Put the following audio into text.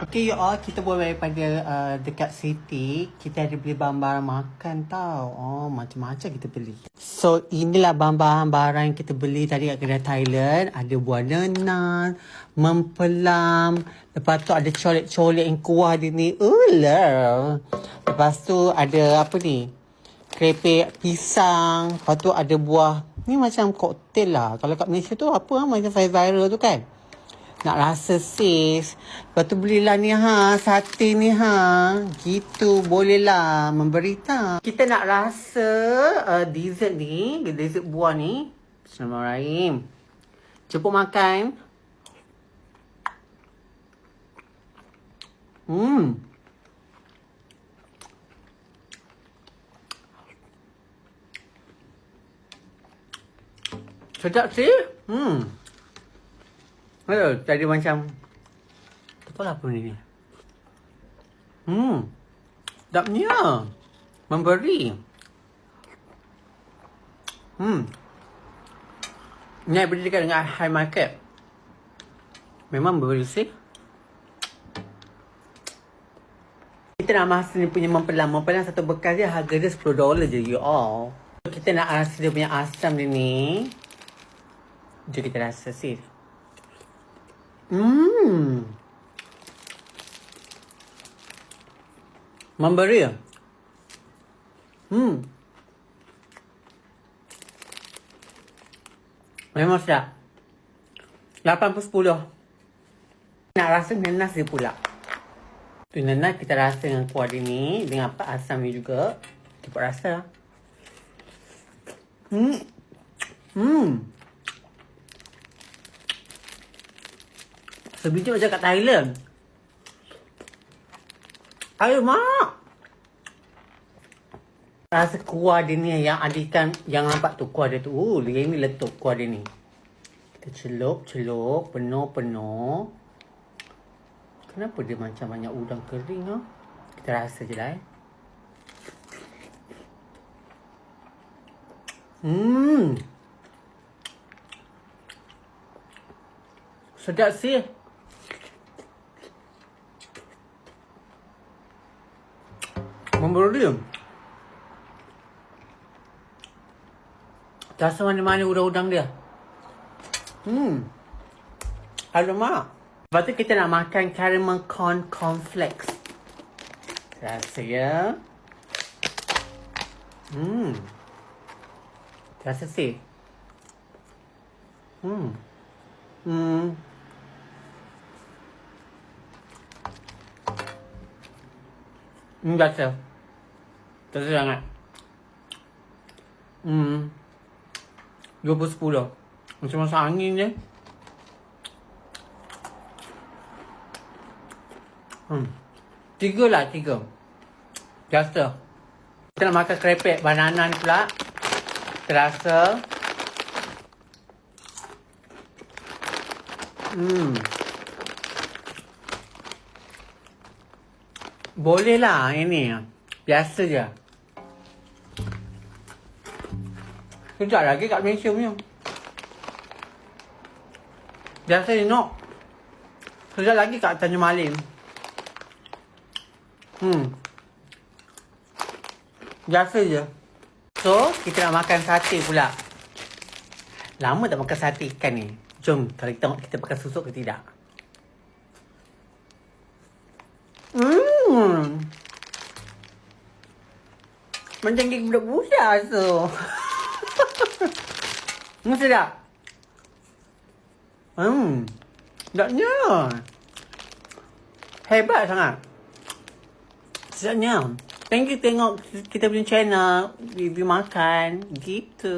Okay, you all, kita buat daripada dekat city. Kita ada beli bahan-bahan makan tau. Oh, macam-macam kita beli. So, inilah bahan-bahan yang kita beli tadi kat kedai Thailand. Ada buah nenan, mempelam. Lepas tu ada colek-colek yang kuah dia ni. Ular. Lepas tu ada apa ni? Kerepek pisang. Lepas tu ada buah. Ni macam koktel lah. Kalau kat Malaysia tu apa macam viral tu kan? Nak rasa sis. Lepas tu belilah ni sate ni Gitu bolehlah memberita. Kita nak rasa dessert ni, dessert buah ni. Bismillahirrahmanirrahim. Cuba makan. Sedap sih. Tadi macam tak tahu lah apa ni. Sedapnya. Memberi. Ni beli dekat dengan high market. Memang memberi sih. Kita nak rasa ni punya mempelam. Mempelam satu bekas dia harga dia $10 je you all. Kita nak rasa dia punya asam dia ni. Jom kita rasa sih. Memberi. Memang sedap. 8/10. Nak rasa nanas dia pula. Tu nanas kita rasa dengan kuah dia ni. Dengan apa asam ni juga. Kita buat rasa. Sebiji macam kat Thailand. Alamak. Rasa kuah dia ni yang adikan. Yang nampak tu kuah dia tu. Dia ni letup kuah dia ni. Kita celup. Penuh. Kenapa dia macam banyak udang kering Kita rasa je lah Sedap sih. Memberi. Rasa mana-mana udang-udang dia. Alamak. Lepas tu kita nak makan caramel cornflakes. Rasa ya. Rasa sih. Biasa. Biasa sangat. 20/10. Macam masuk angin je. 3 lah. Biasa. Kita nak makan kerepek banana ni pula. Terasa. Boleh lah ini. Biasa je. Sekejap lagi kat Malaysia punya. Biasa je nak. Sekejap lagi kat Tanjung Malim. Biasa je. So, kita nak makan sate pula. Lama tak makan sate ikan ni. Jom, kalau kita tengok kita pakai susuk ke tidak. Macam gigi budak-budak tu. Sedap. Sedapnya. Hebat sangat. Sedapnya. Thank you tengok kita punya channel. Review makan. Gitu.